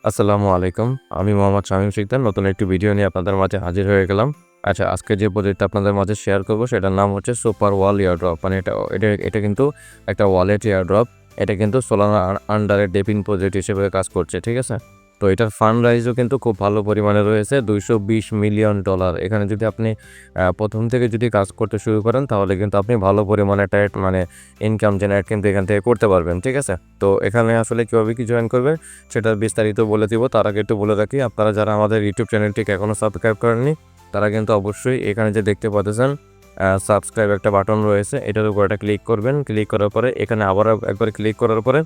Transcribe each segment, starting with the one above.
আসসালামু আলাইকুম। আমি মোহাম্মদ শামীম শিকদার নতুন একটি ভিডিও নিয়ে আপনাদের মাঝে হাজির হয়ে গেলাম। আচ্ছা, আজকে যে প্রজেক্টটা আপনাদের মাঝে শেয়ার করব সেটার নাম হচ্ছে সুপার ওয়াল এয়ারড্রপ। মানে এটা কিন্তু একটা ওয়ালেট এয়ারড্রপ। এটা কিন্তু সোলানা আন্ডারে ডেপিং প্রজেক্ট হিসেবে কাজ করছে। ঠিক আছে? তো এটার ফান্ড রাইজও কিন্তু খুব ভালো পরিমাণে রয়েছে $220 মিলিয়ন। এখানে যদি আপনি প্রথম থেকে যদি কাজ করতে শুরু করেন তাহলে কিন্তু আপনি ভালো পরিমাণে একটা মানে ইনকাম জেনারেট কিন্তু এখান থেকে করতে পারবেন। ঠিক আছে? তো এখানে আসলে কীভাবে কি জয়েন করবেন সেটার বিস্তারিত বলে দিব। তার আগে একটু বলে রাখি, আপনারা যারা আমাদের ইউটিউব চ্যানেলটিকে এখনও সাবস্ক্রাইব করেননি তারা কিন্তু অবশ্যই এখানে যে দেখতে পাচ্ছেন সাবস্ক্রাইব একটা বাটন রয়েছে, এটার উপর একটা ক্লিক করবেন। ক্লিক করার পরে এখানে আবারও একবার ক্লিক করার পরে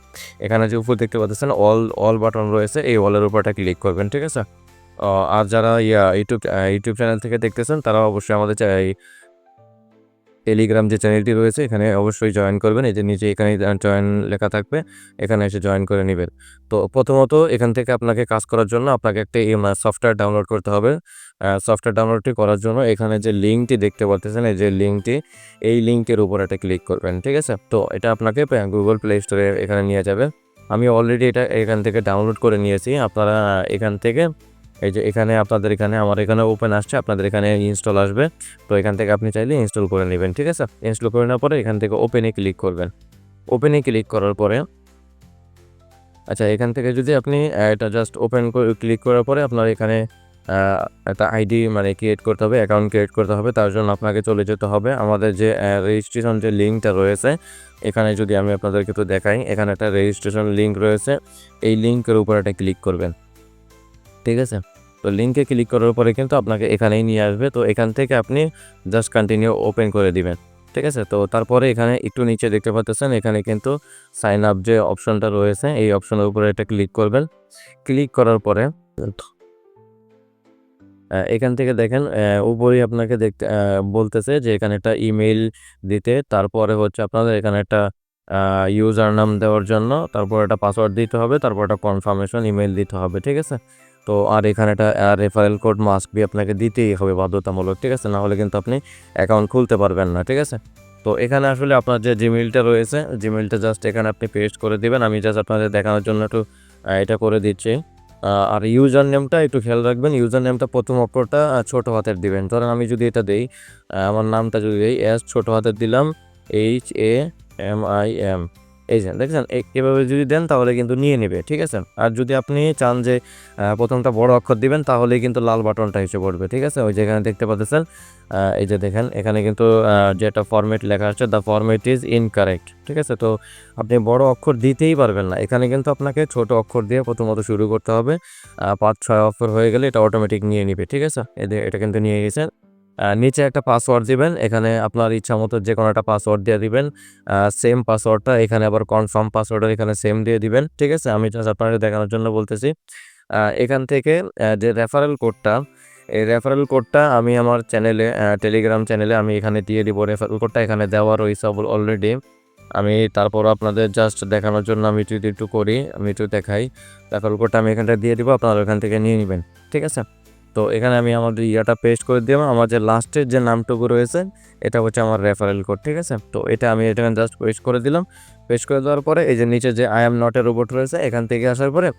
এখানে যে উপর দেখতে পাচ্ছেন অল বাটন রয়েছে, এই অলের উপর একটা ক্লিক করবেন। ঠিক আছে? আর যারা ইউটিউব চ্যানেল থেকে দেখতেছেন তারা অবশ্যই আমাদের টেলিগ্রাম যে চ্যানেলটি রয়েছে এখানে অবশ্যই জয়েন করবেন। এই যে নিচে এখানে জয়েন লেখা থাকবে, এখানে এসে জয়েন করে নেবেন। তো প্রথমত এখান থেকে আপনাকে কাজ করার জন্য আপনাকে একটা সফটওয়্যার ডাউনলোড করতে হবে। সফটওয়্যার ডাউনলোডটি করার জন্য এখানে যে লিঙ্কটি দেখতে পাচ্ছেন, এই যে লিঙ্কটি, এই লিঙ্কের উপর একটা ক্লিক করবেন। ঠিক আছে? তো এটা আপনাকে গুগল প্লে স্টোরে এখানে নিয়ে যাবে। আমি অলরেডি এটা এখান থেকে ডাউনলোড করে নিয়েছি। আপনারা এখান থেকে এই যে আমার এখানে ওপেন আসছে, আপনাদের এখানে ইনস্টল আসবে। তো এখান থেকে আপনি চাইলে ইনস্টল করে নেবেন। ঠিক আছে? ইনস্টল করে নেওয়ার পরে এখান থেকে ওপেনে ক্লিক করবেন। ওপেনে ক্লিক করার পরে আচ্ছা, এখান থেকে যদি আপনি এটা জাস্ট ওপেন করে ক্লিক করার পরে আপনার এখানে একটা আইডি মানে ক্রিয়েট করতে হবে, অ্যাকাউন্ট ক্রিয়েট করতে হবে। তার জন্য আপনাকে চলে যেতে হবে আমাদের যে রেজিস্ট্রেশন যে লিঙ্কটা রয়েছে, এখানে যদি আমি আপনাদেরকে একটু দেখাই, এখানে একটা রেজিস্ট্রেশন লিঙ্ক রয়েছে। এই লিঙ্কের উপর একটা ক্লিক করবেন। ঠিক আছে? তো লিঙ্কে ক্লিক করার পরে কিন্তু আপনাকে এখানেই নিয়ে আসবে। তো এখান থেকে আপনি জাস্ট কন্টিনিউ ওপেন করে দিবেন। ঠিক আছে? তো তারপরে এখানে একটু নিচে দেখতে পাচ্ছেন, এখানে কিন্তু সাইন আপ যে অপশনটা রয়েছে, এই অপশনের উপরে এটা ক্লিক করবেন। ক্লিক করার পরে এখান থেকে দেখেন উপরেই আপনাকে দেখতে বলতেছে যে এখানে একটা ইমেইল দিতে, তারপরে হচ্ছে আপনাদের এখানে একটা ইউজার নাম দেওয়ার জন্য, তারপর একটা পাসওয়ার্ড দিতে হবে, তারপর একটা কনফার্মেশন ইমেইল দিতে হবে। ঠিক আছে? তো আর এখানে একটা রেফারেল কোড মাস্ট বি আপনাকে দিতেই হবে বাধ্যতামূলক। ঠিক আছে? না হলে কিন্তু আপনি অ্যাকাউন্ট খুলতে পারবেন না। ঠিক আছে? তো এখানে আসলে আপনার যে জিমেইলটা রয়েছে, জিমেইলটা জাস্ট এখানে আপনি পেস্ট করে দিবেন। আমি জাস্ট আপনাদের দেখানোর জন্য একটু এটা করে দিচ্ছি। আর ইউজার নেমটা একটু খেয়াল রাখবেন। ইউজার নেমটা প্রথম অক্ষরটা ছোট হাতের দিবেন। ধরেন আমি যদি এটা দেই, আমার নামটা যদি দেই এস ছোট হাতের দিলাম, HAMIM, এই যে দেখছেন, এভাবে যদি দেন তাহলে কিন্তু নিয়ে নেবে। ঠিক আছে? আর যদি আপনি চান যে প্রথমটা বড় অক্ষর দিবেন তাহলেই কিন্তু লাল বাটনটা এসে পড়বে। ঠিক আছে? ওই যেখানে দেখতে পাচ্ছেন, এই যে দেখেন এখানে কিন্তু যেটা ফরম্যাট লেখা আছে, দ্য ফরম্যাট ইজ ইনকারেক্ট। ঠিক আছে? তো আপনি বড় অক্ষর দিতেই পারবেন না, এখানে কিন্তু আপনাকে ছোট অক্ষর দিয়ে প্রথমত শুরু করতে হবে। 5-6 অক্ষর হয়ে গেলে এটা অটোমেটিক নিয়ে নিবে। ঠিক আছে? এটা কিন্তু নিয়ে গেছে। নিচে একটা পাসওয়ার্ড দিবেন, এখানে আপনার ইচ্ছা মতো যে কোনো একটা পাসওয়ার্ড দিয়ে দিবেন। সেম পাসওয়ার্ডটা এখানে আবার কনফার্ম পাসওয়ার্ডের এখানে সেম দিয়ে দিবেন। ঠিক আছে? আমি জাস্ট আপনাদের দেখানোর জন্য বলতেছি। এখান থেকে যে এই রেফারেল কোডটা আমি আমার চ্যানেলে টেলিগ্রাম চ্যানেলে আমি এখানে দিয়ে দিব। রেফারেল কোডটা এখানে দেওয়া রয়েছে অলরেডি। আমি তারপরও আপনাদের জাস্ট দেখানোর জন্য আমি যদি একটু করি, আমি একটু দেখাই। রেফারেল কোডটা আমি এখানটা দিয়ে দিব, আপনারা ওখান থেকে নিয়ে নেবেন। ঠিক আছে? তো এখানে আমি আমাদের পেস্ট করে দিলাম। আমার যে লাস্টের যে নামটুকু রয়েছে এটা হচ্ছে আমার রেফারেল কোড। ঠিক আছে? তো এটা আমি এখানে জাস্ট পেস্ট করে দিলাম। পেস্ট করে দেওয়ার পরে এই যে নিচে যে আই এম নট এর রোবট রয়েছে, এখান থেকে আসার পরে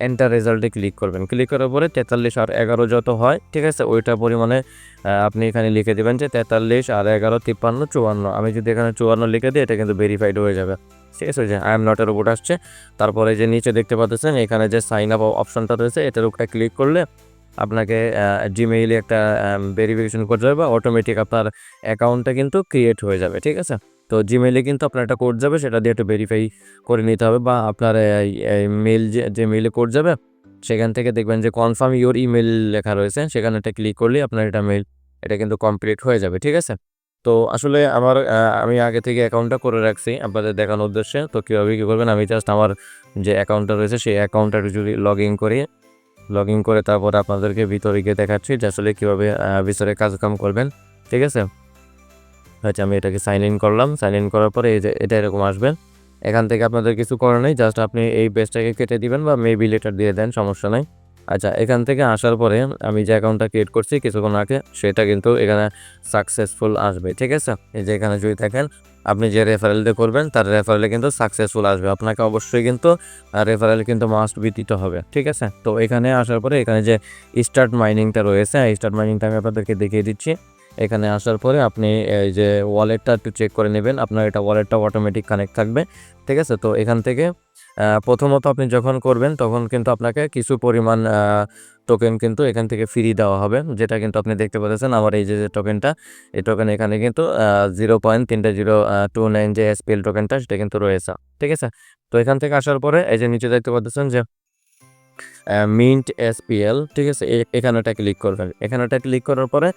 এন্টার রেজাল্টে ক্লিক করবেন। ক্লিক করার পরে 43 আর 11 যত হয়, ঠিক আছে, ওইটা পরিমাণে আপনি এখানে লিখে দেবেন যে 43 আর 11 53 54। আমি যদি এখানে 54 লিখে দিই এটা কিন্তু ভেরিফাইড হয়ে যাবে। ঠিক আছে? যে আই এম নট এর রোবট আসছে। তারপরে যে নিচে দেখতে পাচ্ছেন এখানে যে সাইন আপ অপশনটা রয়েছে, এটার উপরে ক্লিক করলে আপনাকে জিমেইলে একটা ভেরিফিকেশন কোড যাবে বা অটোমেটিক আপনার অ্যাকাউন্টটা কিন্তু ক্রিয়েট হয়ে যাবে। ঠিক আছে? তো জিমেইলে কিন্তু আপনার একটা কোড যাবে, সেটা দিয়ে একটু ভেরিফাই করে নিতে হবে, বা আপনার মেইল যে মেইলে কোড যাবে সেখান থেকে দেখবেন যে কনফার্ম ইওর ইমেল লেখা রয়েছে, সেখানে একটা ক্লিক করলে আপনার এটা কিন্তু কমপ্লিট হয়ে যাবে। ঠিক আছে? তো আসলে আমি আগে থেকে অ্যাকাউন্টটা করে রাখছি আপনাদের দেখানোর উদ্দেশ্যে। তো কীভাবে কী করবেন, আমি জাস্ট আমার যে অ্যাকাউন্টটা রয়েছে সেই অ্যাকাউন্টটা যদি লগ ইন করে তারপরে আপনাদেরকে ভিতরে গিয়ে দেখাচ্ছি যে আসলে কীভাবে ভিতরে কাজকাম করবেন। ঠিক আছে? আচ্ছা, আমি এটাকে সাইন ইন করলাম। সাইন ইন করার পরে এই যে এটা এরকম আসবে। এখান থেকে আপনাদের কিছু করার নেই, জাস্ট আপনি এই পেজটাকে কেটে দিবেন বা মেবি লেটার দিয়ে দেন, সমস্যা নাই। আচ্ছা, এখান থেকে আসার পরে আমি যে অ্যাকাউন্টটা ক্রিয়েট করছি কিছুক্ষণ আগে, সেটা কিন্তু এখানে সাকসেসফুল আসবে। ঠিক আছে, এই যে এখানে যদি দেখেন আপনি যে রেফারেল দিয়ে করবেন তার রেফারেলে কিন্তু সাকসেসফুল আসবে। আপনাকে অবশ্যই কিন্তু রেফারেল কিন্তু মাস্ট বি দিতে হবে। ঠিক আছে, তো এখানে আসার পরে এখানে যে স্টার্ট মাইনিংটা রয়েছে, স্টার্ট মাইনিংটা আমি আপনাদেরকে দেখিয়ে দিচ্ছি। এখানে আসার পরে আপনি এই যে ওয়ালেটটা একটু চেক করে নেবেন, আপনার এটা ওয়ালেটটা অটোমেটিক কানেক্ট থাকবে। ঠিক আছে, তো এখান থেকে প্রথমত আপনি যখন করবেন তখন কিন্তু আপনাকে কিছু পরিমাণ টোকেন কিন্তু এখান থেকে ফ্রি দেওয়া হবে, যেটা কিন্তু আপনি দেখতে পাচ্ছেন আমার এই যে টোকেনটা, এই টোকেন এখানে কিন্তু 0.3029 যে এসপিএল টোকেনটা সেটা কিন্তু রয়েছে। ঠিক আছে, তো এখান থেকে আসার পরে এই যে নিচে দেখতে পাচ্ছেন যে মিন্ট এসপিএল। ঠিক আছে, এখানেটা ক্লিক করবেন। এখানেটা ক্লিক করার পরে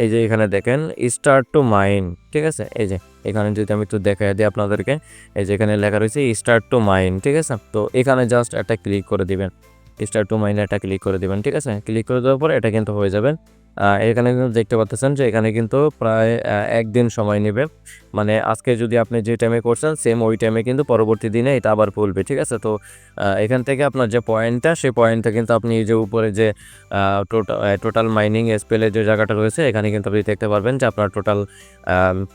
এই যে এখানে দেখেন স্টার্ট টু মাইন। ঠিক আছে, এই যে এখানে যদি আমি একটু দেখাই দিই আপনাদেরকে, এই যে এখানে লেখা রয়েছে স্টার্ট টু মাইন। ঠিক আছে, তো এখানে জাস্ট একটা ক্লিক করে দিবেন, স্টার্ট টু মাইন একটা ক্লিক করে দিবেন। ঠিক আছে, ক্লিক করে দেওয়ার পরে এটা কিন্তু হয়ে যাবে। এখানে কিন্তু দেখতে পাচ্ছেন যে এখানে কিন্তু প্রায় একদিন সময় নেবে। মানে আজকে যদি আপনি যে টাইমে করছেন সেম ওই টাইমে কিন্তু পরবর্তী দিনে এটা আবার খুলবে। ঠিক আছে, তো এখান থেকে আপনার যে পয়েন্টটা, সেই পয়েন্টটা কিন্তু আপনি এই যে উপরে যে টোটাল মাইনিং এসপিএলের যে জায়গাটা রয়েছে এখানে কিন্তু আপনি দেখতে পারবেন যে আপনার টোটাল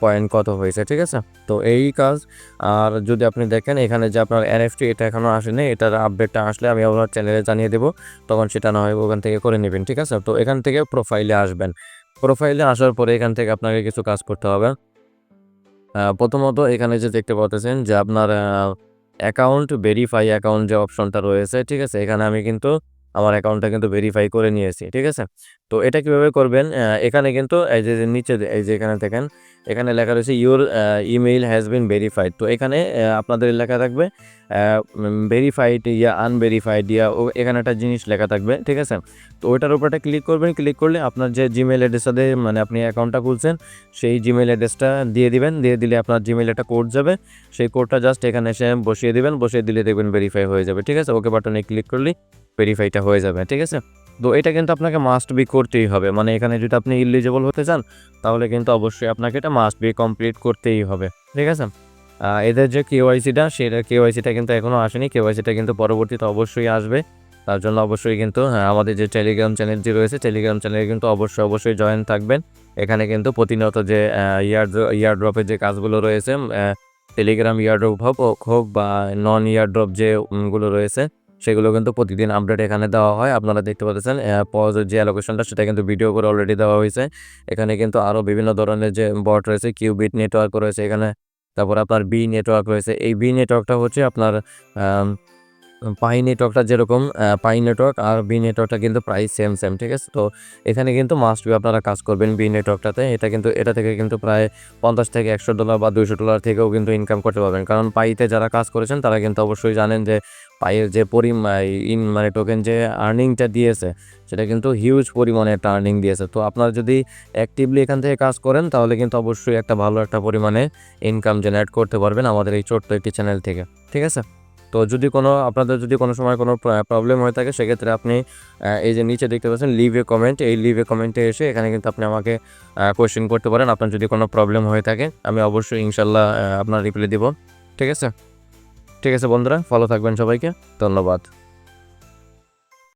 পয়েন্ট কত হয়েছে। ঠিক আছে, তো এই কাজ। আর যদি আপনি দেখেন এখানে যে আপনার এনএফটি এটা এখনও আসেনি, এটার আপডেটটা আসলে আমি আপনার চ্যানেলে জানিয়ে দেবো, তখন সেটা না হয় ওখান থেকে করে নেবেন। ঠিক আছে, তো এখান থেকে প্রোফাইলে আসবেন। প্রোফাইলে আসার পরে এখান থেকে আপনাকে কিছু কাজ করতে হবে। প্রথমত এখানে যে দেখতে পাচ্ছেন যে আপনার অ্যাকাউন্ট ভেরিফাই অ্যাকাউন্ট যে অপশনটা রয়েছে, ঠিক আছে, এখানে আমি কিন্তু আমার অ্যাকাউন্টটা কিন্তু ভেরিফাই করে নিয়েছি। ঠিক আছে, তো এটা কিভাবে করবেন, এখানে কিন্তু এই যে নিচে এই যে এখানে দেখেন এখানে লেখা রয়েছে your email has been verified. তো এখানে আপনাদের লেখা থাকবে ভেরিফাইড ইয়া আনভেরিফাইড ইয়া এখানে একটা জিনিস লেখা থাকবে। ঠিক আছে, তো ওইটার উপরটা ক্লিক করবেন। ক্লিক করলে আপনার যে জিমেল অ্যাড্রেসটা দিয়ে মানে আপনি অ্যাকাউন্টটা খুলছেন সেই জিমেল অ্যাড্রেসটা দিয়ে দিবেন। দিয়ে দিলে আপনার জিমেল একটা কোড যাবে, সেই কোডটা জাস্ট এখানে এসে বসিয়ে দিবেন, বসিয়ে দিলে দেখবেন ভেরিফাই হয়ে যাবে। ঠিক আছে, ওকে বাটনে ক্লিক করলেই ভেরিফাইটা হয়ে যাবে। ঠিক আছে, তো এটা কিন্তু আপনাকে মাস্ট বি করতেই হবে। মানে এখানে যদি আপনি ইলিজিবল হতে চান তাহলে কিন্তু অবশ্যই আপনাকে এটা মাস্ট বি কমপ্লিট করতেই হবে। ঠিক আছে, এদের যে কেওয়াইসিটা সেটা কেওয়াইসিটা কিন্তু এখনও আসেনি, কেওয়াইসিটা কিন্তু পরবর্তীতে অবশ্যই আসবে। তার জন্য অবশ্যই কিন্তু আমাদের যে টেলিগ্রাম চ্যানেলটি রয়েছে টেলিগ্রাম চ্যানেলে কিন্তু অবশ্যই জয়েন থাকবেন। এখানে কিন্তু প্রতিনিয়ত যে ইয়ারড্রপের যে কাজগুলো রয়েছে, টেলিগ্রাম ইয়ারড্রপ হোক বা নন ইয়ারড্রপ যে গুলো রয়েছে সেগুলো কিন্তু প্রতিদিন আপডেট এখানে দেওয়া হয়। আপনারা দেখতে পাচ্ছেন পজের যে অ্যালোকেশনটা সেটা কিন্তু ভিডিও করে অলরেডি দেওয়া হয়েছে। এখানে কিন্তু আরও বিভিন্ন ধরনের যে বট রয়েছে, কিউবিট নেটওয়ার্ক রয়েছে এখানে, তারপর আপনার বি নেটওয়ার্ক রয়েছে। এই বি নেটওয়ার্কটা হচ্ছে আপনার পাই নেটওয়ার্কটা যেরকম পাই নেটওয়ার্ক আর বি নেটওয়ার্কটা কিন্তু প্রায় সেম। ঠিক আছে, তো এখানে কিন্তু মাস্ট বি আপনারা কাজ করবেন বি নেটওয়ার্কটাতে। এটা থেকে কিন্তু প্রায় $50 থেকে $100 বা $200 থেকেও কিন্তু ইনকাম করতে পারবেন। কারণ পাইতে যারা কাজ করেছেন তারা কিন্তু অবশ্যই জানেন যে পাইয়ের যে মানে টোকেন যে আর্নিংটা দিয়েছে সেটা কিন্তু হিউজ পরিমাণে একটা আর্নিং দিয়েছে। তো আপনারা যদি অ্যাক্টিভলি এখান থেকে কাজ করেন তাহলে কিন্তু অবশ্যই একটা ভালো একটা পরিমাণে ইনকাম জেনারেট করতে পারবেন আমাদের এই ছোট্ট একটি চ্যানেল থেকে। ঠিক আছে, তো আপনাদের যদি কোনো সময় কোনো প্রবলেম হয়ে থাকে সেক্ষেত্রে আপনি এই যে নিচে দেখতে পাচ্ছেন লিভ এ কমেন্ট, এই লিভ এ কমেন্টে এসে এখানে কিন্তু আপনি আমাকে কোয়েশ্চেন করতে পারেন। আপনার যদি কোনো প্রবলেম হয়ে থাকে আমি অবশ্যই ইনশাল্লাহ আপনার রিপ্লাই দিব। ঠিক আছে, ঠিক আছে বন্ধুরা, ভালো থাকবেন সবাইকে, ধন্যবাদ।